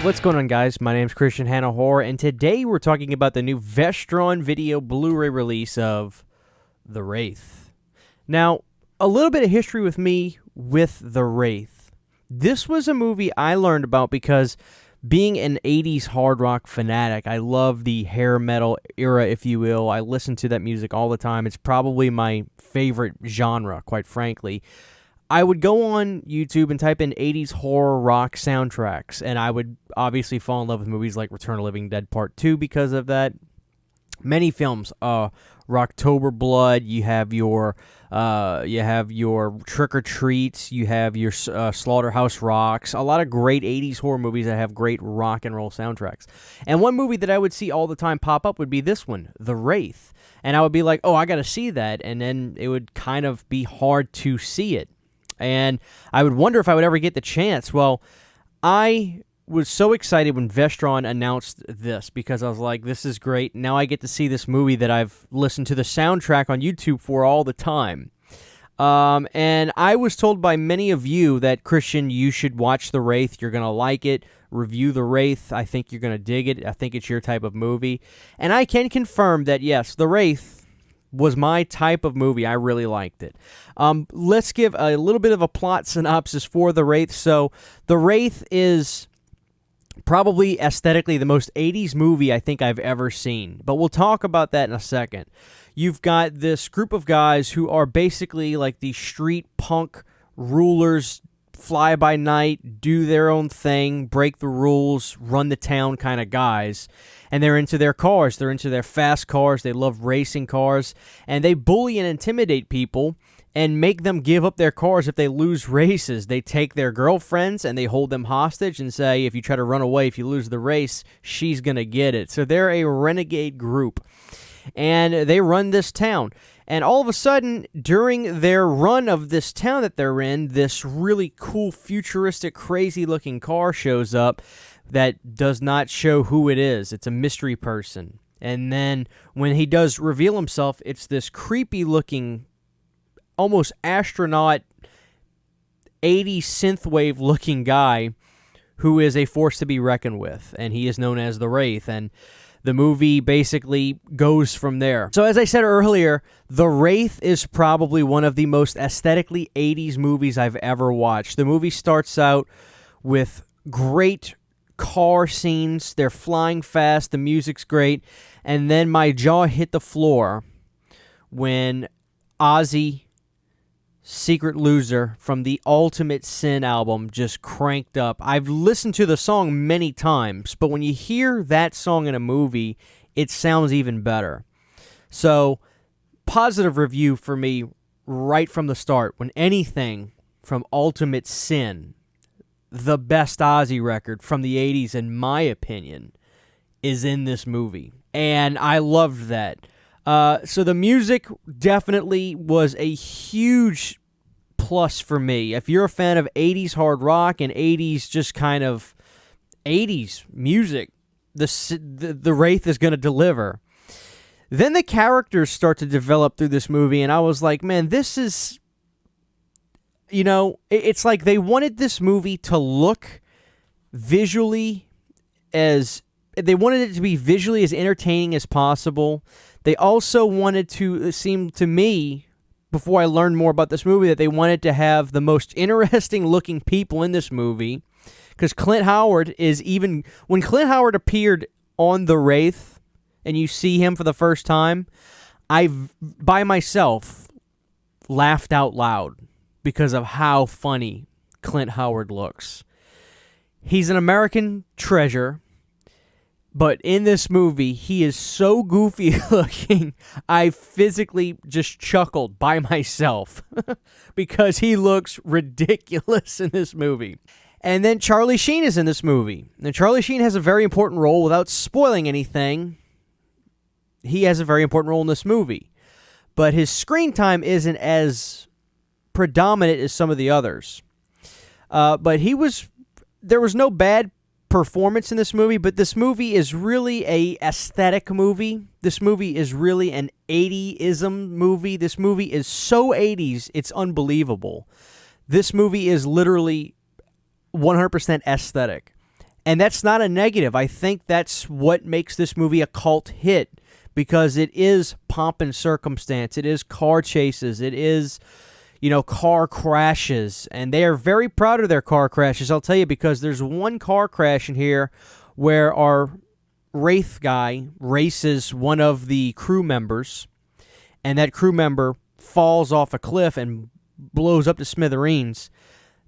What's going on, guys? My name's Christian Hanna Horror, and today we're talking about the new Vestron video Blu-ray release of The Wraith. Now, a little bit of history with me with The Wraith. This was a movie I learned about because being an 80s hard rock fanatic, I love the hair metal era, if you will. I listen to that music all the time. It's probably my favorite genre, quite frankly. I would go on YouTube and type in 80s horror rock soundtracks, and I would obviously fall in love with movies like Return of the Living Dead Part 2 because of that. Many films, Rocktober Blood, you have your Trick or Treats, you have your Slaughterhouse Rocks, a lot of great 80s horror movies that have great rock and roll soundtracks. And one movie that I would see all the time pop up would be this one, The Wraith. And I would be like, oh, I got to see that, and then it would kind of be hard to see it. And I would wonder if I would ever get the chance. Well, I was so excited when Vestron announced this because I was like, this is great. Now I get to see this movie that I've listened to the soundtrack on YouTube for all the time. And I was told by many of you that, Christian, you should watch The Wraith. You're going to like it. Review The Wraith. I think you're going to dig it. I think it's your type of movie. And I can confirm that, yes, The Wraith was my type of movie. I really liked it. Let's give a little bit of a plot synopsis for The Wraith. So, The Wraith is probably aesthetically the most 80s movie I think I've ever seen. But we'll talk about that in a second. You've got this group of guys who are basically like the street punk rulers, fly by night, do their own thing, break the rules, run the town kind of guys. And they're into their cars. They're into their fast cars. They love racing cars. And they bully and intimidate people and make them give up their cars if they lose races. They take their girlfriends and they hold them hostage and say, if you try to run away, if you lose the race, she's going to get it. So they're a renegade group. And they run this town. And all of a sudden, during their run of this town that they're in, this really cool, futuristic, crazy-looking car shows up that does not show who it is. It's a mystery person. And then when he does reveal himself, it's this creepy-looking, almost astronaut, 80s synthwave-looking guy who is a force to be reckoned with. And he is known as the Wraith. And the movie basically goes from there. So as I said earlier, The Wraith is probably one of the most aesthetically 80s movies I've ever watched. The movie starts out with great car scenes. They're flying fast. The music's great. And then my jaw hit the floor when Ozzy, Secret Loser from the Ultimate Sin album, just cranked up. I've listened to the song many times, but when you hear that song in a movie, it sounds even better. So, positive review for me right from the start. When anything from Ultimate Sin, the best Ozzy record from the 80s, in my opinion, is in this movie. And I loved that. So the music definitely was a huge plus for me. If you're a fan of 80s hard rock and 80s just kind of 80s music, the Wraith is going to deliver. Then the characters start to develop through this movie, and I was like, man, this is, you know, it's like they wanted this movie to look visually as, they wanted it to be visually as entertaining as possible. They also wanted to, it seemed to me, before I learned more about this movie, that they wanted to have the most interesting looking people in this movie. Because Clint Howard is even, when Clint Howard appeared on The Wraith, and you see him for the first time, I, by myself, laughed out loud because of how funny Clint Howard looks. He's an American treasure. But in this movie, he is so goofy looking, I physically just chuckled by myself because he looks ridiculous in this movie. And then Charlie Sheen is in this movie. And Charlie Sheen has a very important role. Without spoiling anything, he has a very important role in this movie. But his screen time isn't as predominant as some of the others. But there was no bad performance in this movie, but this movie is really a aesthetic movie. This movie is really an 80ism movie. This movie is so 80s, it's unbelievable. This movie is literally 100% aesthetic. And that's not a negative. I think that's what makes this movie a cult hit, because it is pomp and circumstance. It is car chases. It is, car crashes. And they are very proud of their car crashes, I'll tell you, because there's one car crash in here where our Wraith guy races one of the crew members, and that crew member falls off a cliff and blows up to smithereens.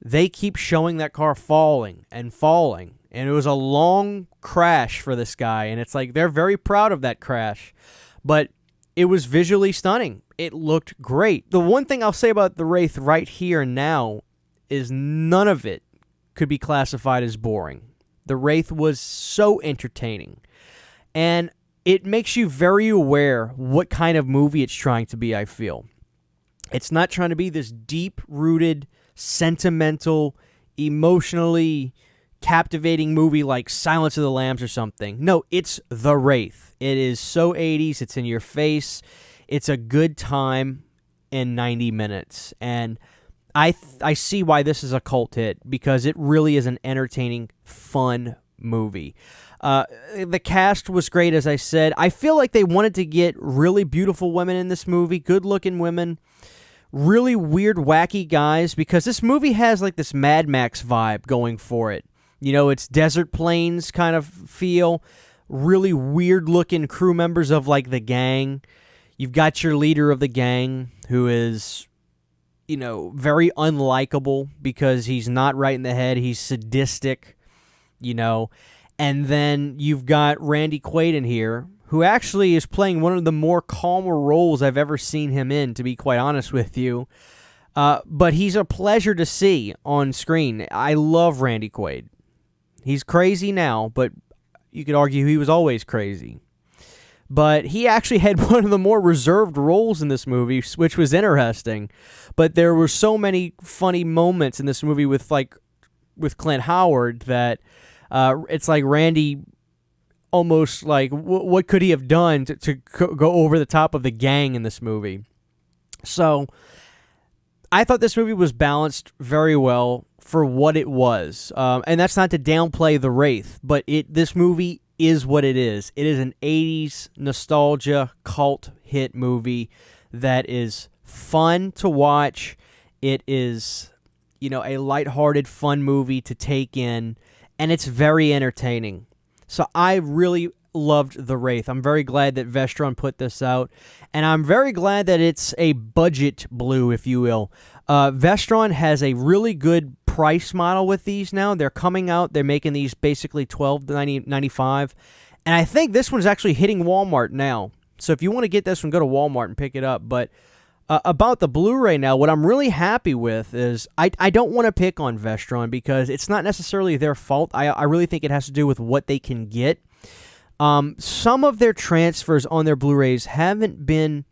They keep showing that car falling and falling, and it was a long crash for this guy, and it's like they're very proud of that crash, but it was visually stunning. It looked great. The one thing I'll say about the Wraith right here and now is none of it could be classified as boring. The Wraith was so entertaining, and it makes you very aware what kind of movie it's trying to be, I feel. It's not trying to be this deep-rooted, sentimental, emotionally captivating movie like Silence of the Lambs or something. No, it's The Wraith. It is so 80s. It's in your face. It's a good time in 90 minutes. And I see why this is a cult hit, because it really is an entertaining, fun movie. The cast was great, as I said. I feel like they wanted to get really beautiful women in this movie, good-looking women, really weird, wacky guys, because this movie has like this Mad Max vibe going for it. It's desert plains kind of feel, really weird-looking crew members of like the gang. You've got your leader of the gang, who is, very unlikable because he's not right in the head. He's sadistic, And then you've got Randy Quaid in here, who actually is playing one of the more calmer roles I've ever seen him in, to be quite honest with you. But he's a pleasure to see on screen. I love Randy Quaid. He's crazy now, but you could argue he was always crazy. But he actually had one of the more reserved roles in this movie, which was interesting. But there were so many funny moments in this movie with Clint Howard that it's like Randy almost like, what could he have done to go over the top of the gang in this movie? So I thought this movie was balanced very well for what it was. And that's not to downplay The Wraith, but this movie is what it is. It is an 80s nostalgia cult hit movie that is fun to watch. It is, a lighthearted, fun movie to take in, and it's very entertaining. So I really loved The Wraith. I'm very glad that Vestron put this out, and I'm very glad that it's a budget blue, if you will. Vestron has a really good price model with these now. They're coming out. They're making these basically $12.95, and I think this one's actually hitting Walmart now. So if you want to get this one, go to Walmart and pick it up. But about the Blu-ray now, what I'm really happy with is I don't want to pick on Vestron because it's not necessarily their fault. I really think it has to do with what they can get. Some of their transfers on their Blu-rays haven't been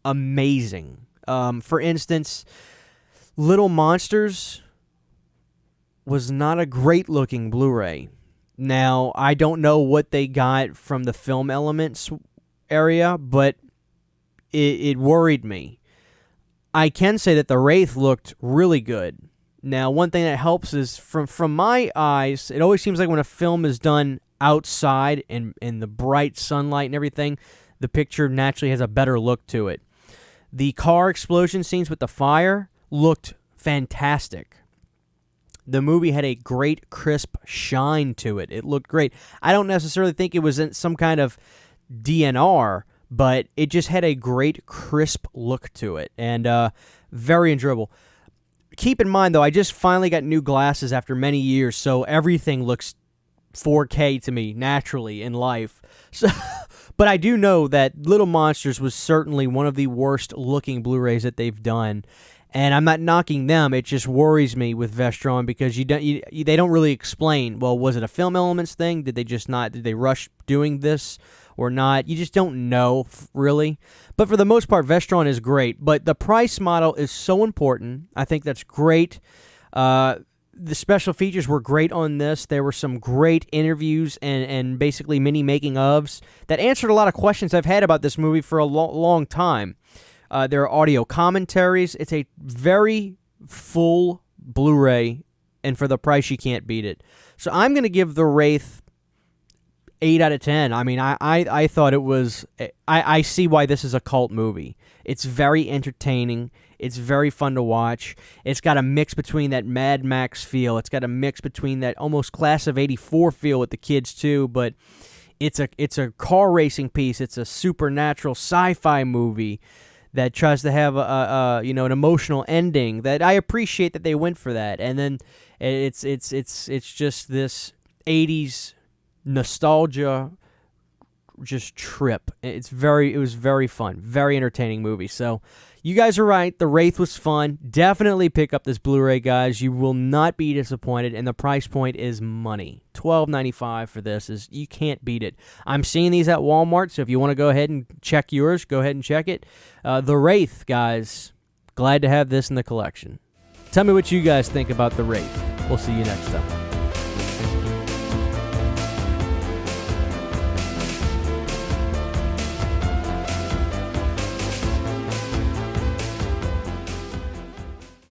amazing. For instance, Little Monsters was not a great-looking Blu-ray. Now, I don't know what they got from the Film Elements area, but it worried me. I can say that The Wraith looked really good. Now, one thing that helps is, from my eyes, it always seems like when a film is done outside in the bright sunlight and everything, the picture naturally has a better look to it. The car explosion scenes with the fire looked fantastic. The movie had a great crisp shine to it. It looked great. I don't necessarily think it was in some kind of DNR, but it just had a great crisp look to it, and very enjoyable. Keep in mind, though, I just finally got new glasses after many years, so everything looks 4K to me naturally in life. So, but I do know that Little Monsters was certainly one of the worst looking Blu-rays that they've done, and I'm not knocking them. It just worries me with Vestron because they don't really explain. Well, was it a Film Elements thing? Did they rush doing this or not? You just don't know really. But for the most part, Vestron is great. But the price model is so important. I think that's great. The special features were great on this. There were some great interviews and basically mini making-ofs that answered a lot of questions I've had about this movie for a long time. There are audio commentaries. It's a very full Blu-ray and for the price, you can't beat it. So I'm going to give The Wraith 8 out of 10. I mean, I thought it was... I see why this is a cult movie. It's very entertaining. It's very fun to watch. It's got a mix between that Mad Max feel. It's got a mix between that almost Class of '84 feel with the kids, too, but... It's a car racing piece. It's a supernatural sci-fi movie that tries to have an emotional ending. That I appreciate that they went for that. And then it's just this 80s nostalgia just trip. It was very fun, very entertaining movie. So you guys are right. The Wraith was fun. Definitely pick up this Blu-ray, guys. You will not be disappointed, and the price point is money. $12.95 for this. You can't beat it. I'm seeing these at Walmart, so if you want to go ahead and check yours, go ahead and check it. The Wraith, guys. Glad to have this in the collection. Tell me what you guys think about The Wraith. We'll see you next time.